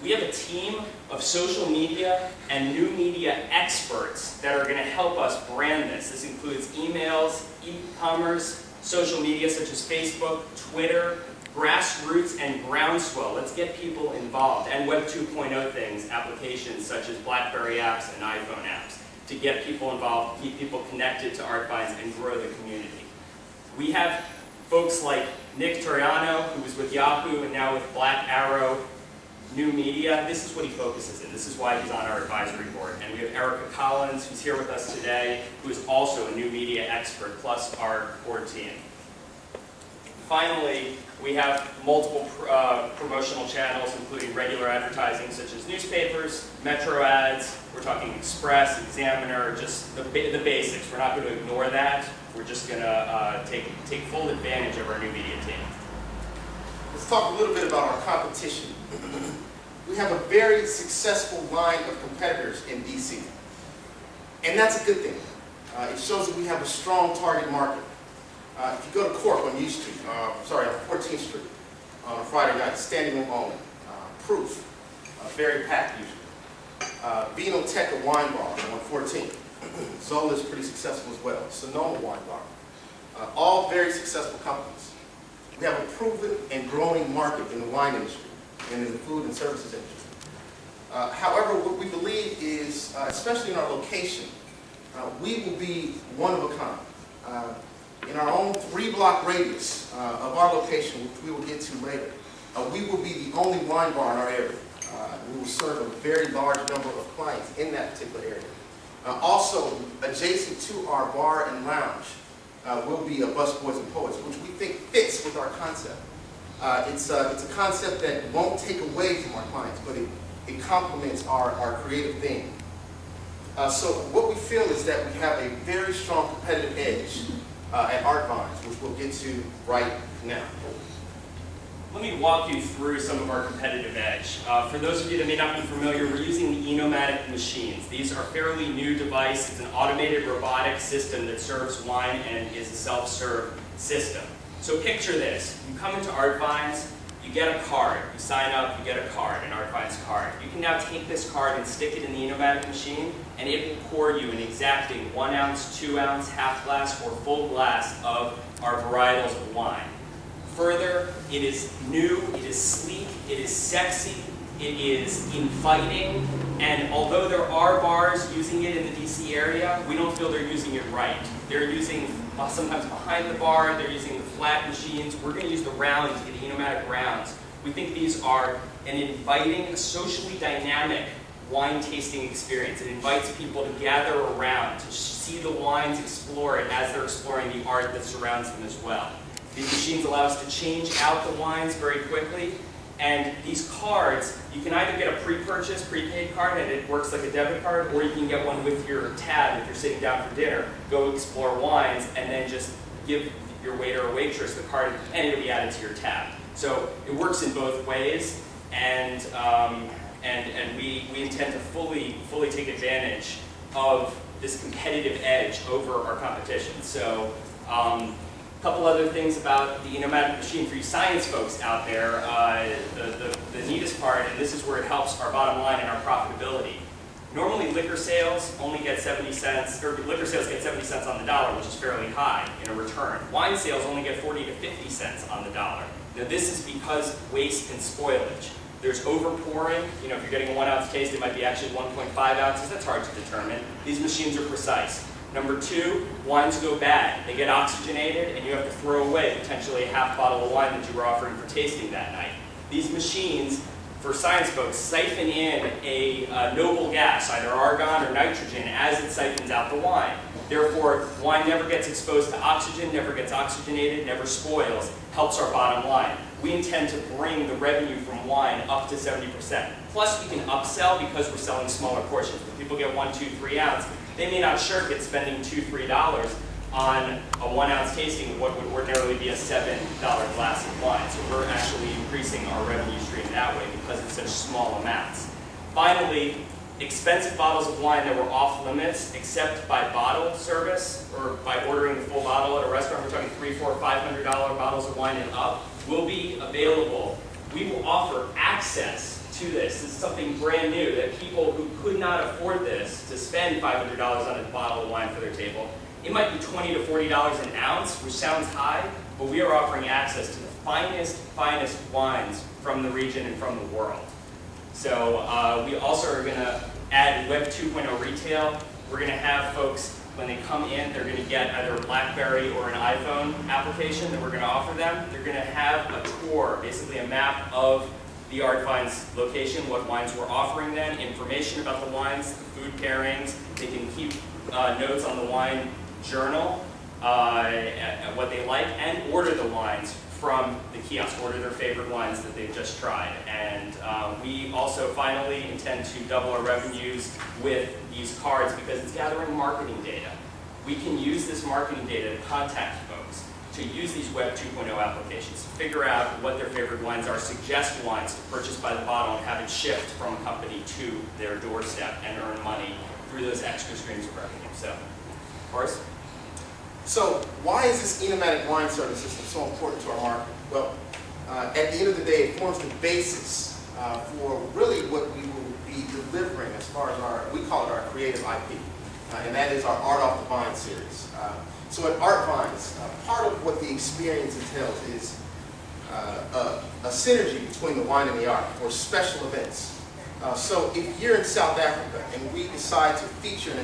We have a team of social media and new media experts that are going to help us brand this. This includes emails, e-commerce, social media such as Facebook, Twitter, grassroots, and groundswell. Let's get people involved. And Web 2.0 things, applications such as BlackBerry apps and iPhone apps, to get people involved, keep people connected to ArtVines, and grow the community. We have folks like Nick Toriano, who was with Yahoo and now with Black Arrow New Media. This is what he focuses in. This is why he's on our advisory board. And we have Erica Collins, who's here with us today, who is also a new media expert, plus our core team. Finally, we have multiple promotional channels, including regular advertising such as newspapers, metro ads. We're talking Express, Examiner, just the basics. We're not going to ignore that. We're just going to take full advantage of our new media team. Let's talk a little bit about our competition. We have a very successful line of competitors in DC. And that's a good thing. It shows that we have a strong target market. If you go to Cork on U Street, on 14th Street, on a Friday night, standing room only, Proof, very packed usually. Vinoteca Wine Bar on 14th. Zola is pretty successful as well. Sonoma Wine Bar. All very successful companies. We have a proven and growing market in the wine industry and in the food and services industry. However, what we believe is, especially in our location, we will be one of a kind. In our own 3-block radius of our location, which we will get to later, we will be the only wine bar in our area. We will serve a very large number of clients in that particular area. Also, adjacent to our bar and lounge will be a Busboys and Poets, which we think fits with our concept. It's a concept that won't take away from our clients, but it complements our creative theme. So what we feel is that we have a very strong competitive edge at ArtVines, which we'll get to right now. Let me walk you through some of our competitive edge. For those of you that may not be familiar, we're using the Enomatic machines. These are a fairly new device. It's an automated robotic system that serves wine and is a self-serve system. So picture this. You come into ArtVines, you get a card. You sign up, you get a card, an ArtVines card. You can now take this card and stick it in the Enomatic machine, and it will pour you an exacting 1 ounce, 2 ounce, half glass, or full glass of our varietals of wine. Further, it is new, it is sleek, it is sexy, it is inviting, and although there are bars using it in the DC area, we don't feel they're using it right. They're using, sometimes behind the bar, they're using the flat machines. We're going to use the rounds, the Enomatic rounds. We think these are an inviting, socially dynamic wine tasting experience. It invites people to gather around, to see the wines, explore it as they're exploring the art that surrounds them as well. These machines allow us to change out the wines very quickly, and these cards, you can either get a pre-purchase, prepaid card, and it works like a debit card, or you can get one with your tab if you're sitting down for dinner, go explore wines, and then just give your waiter or waitress the card, and it'll be added to your tab. So it works in both ways, and we intend to fully take advantage of this competitive edge over our competition. So. A couple other things about the Enomatic machine for you science folks out there. The neatest part, and this is where it helps our bottom line and our profitability. Normally liquor sales only get 70 cents, or liquor sales get 70 cents on the dollar, which is fairly high in a return. Wine sales only get 40 to 50 cents on the dollar. Now this is because waste and spoilage. There's overpouring. You know, if you're getting a 1 ounce taste, it might be actually 1.5 ounces. That's hard to determine. These machines are precise. Number 2, wines go bad. They get oxygenated, and you have to throw away potentially a half bottle of wine that you were offering for tasting that night. These machines, for science folks, siphon in a noble gas, either argon or nitrogen, as it siphons out the wine. Therefore, wine never gets exposed to oxygen, never gets oxygenated, never spoils, helps our bottom line. We intend to bring the revenue from wine up to 70%. Plus, we can upsell because we're selling smaller portions. When people get 1, 2, 3 ounce, they may not shirk at spending $2, $3 on a 1 ounce tasting of what would ordinarily be a $7 glass of wine. So we're actually increasing our revenue stream that way because it's such small amounts. Finally, expensive bottles of wine that were off limits, except by bottle service or by ordering the full bottle at a restaurant, we're talking $300, $400, $500 bottles of wine and up, will be available. We will offer access to this. This is something brand new that people who could not afford this to spend $500 on a bottle of wine for their table, it might be $20 to $40 an ounce, which sounds high, but we are offering access to the finest wines from the region and from the world. So we also are going to add Web 2.0 retail. We're going to have folks, when they come in, they're going to get either a BlackBerry or an iPhone application that we're going to offer them. They're going to have a tour, basically a map of the ArtVines location, what wines we're offering them, information about the wines, the food pairings. They can keep notes on the wine journal, what they like, and order the wines from the kiosk, order their favorite wines that they've just tried. And we also finally intend to double our revenues with these cards because it's gathering marketing data. We can use this marketing data to contact folks, to use these Web 2.0 applications, to figure out what their favorite wines are, suggest wines to purchase by the bottle and have it shipped from a company to their doorstep and earn money through those extra streams of revenue. So, Horace? So why is this enomatic wine service system so important to our market? Well, at the end of the day, it forms the basis for really what we will be delivering as far as we call it our creative IP, and that is our Art Off the Vine series. So at ArtVines, part of what the experience entails is a synergy between the wine and the art, or special events. So if you're in South Africa and we decide to feature an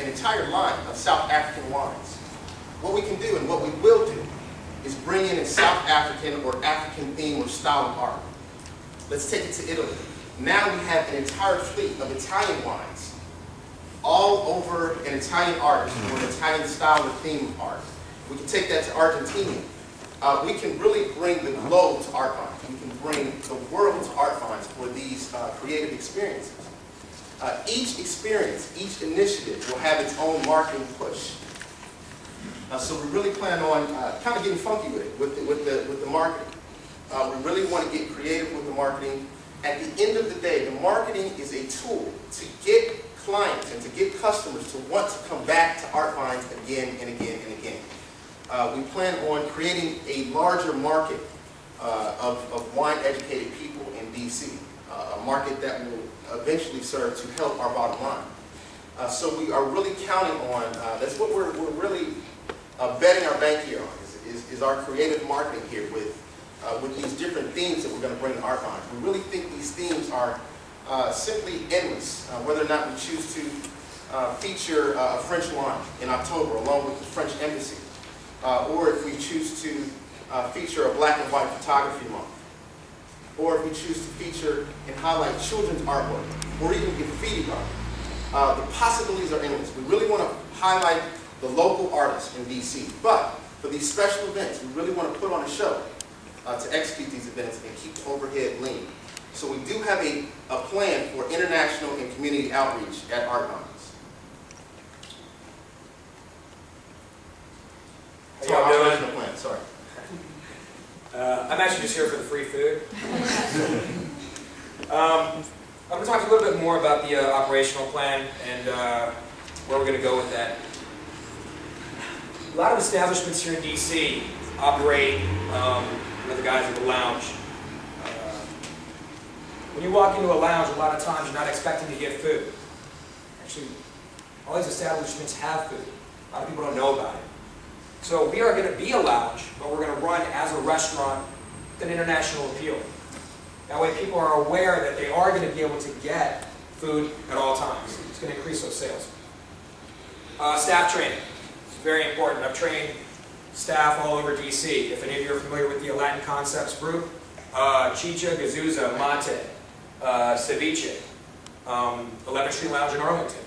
entire line of South African wines, what we can do and what we will do is bring in a South African or African theme or style of art. Let's take it to Italy. Now we have an entire fleet of Italian wines, all over an Italian artist or an Italian style or theme of art. We can take that to Argentina. We can really bring the globe to ArtVines. We can bring the world to ArtVines for these creative experiences. Each experience, each initiative will have its own marketing push. So we really plan on kind of getting funky with it, with the marketing. We really want to get creative with the marketing. At the end of the day, the marketing is a tool to get clients and to get customers to want to come back to ArtVines again and again and again. We plan on creating a larger market of wine-educated people in DC, a market that will eventually serve to help our bottom line. So we are really counting on, that's what we're really betting our bank here on, is our creative marketing here with these different themes that we're going to bring to ArtVines. We really think these themes are simply endless, whether or not we choose to feature a French wine in October along with the French Embassy, or if we choose to feature a black and white photography month, or if we choose to feature and highlight children's artwork, or even graffiti art. The possibilities are endless. We really want to highlight the local artists in DC, but for these special events, we really want to put on a show to execute these events and keep the overhead lean. So we do have a plan for international and community outreach at ArtVines. How y'all doing? Plan. Sorry. I'm actually just here for the free food. I'm going to talk to you a little bit more about the operational plan and where we're going to go with that. A lot of establishments here in DC operate under the guise of a lounge. When you walk into a lounge, a lot of times you're not expecting to get food. Actually, all these establishments have food. A lot of people don't know about it. So we are going to be a lounge, but we're going to run as a restaurant with an international appeal. That way people are aware that they are going to be able to get food at all times. It's going to increase those sales. Staff training. It's very important. I've trained staff all over DC. If any of you are familiar with the Latin Concepts group, Chicha, Gazuza, Mate, Ceviche, 11th Street Lounge in Arlington,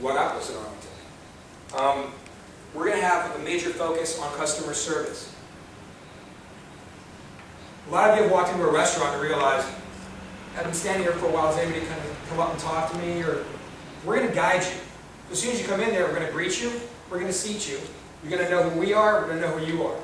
Guadapos in Arlington. We're going to have a major focus on customer service. A lot of you have walked into a restaurant and realized, I've been standing here for a while, is anybody kind of come up and talk to me? Or we're going to guide you. As soon as you come in there, we're going to greet you, we're going to seat you. You're going to know who we are, we're going to know who you are.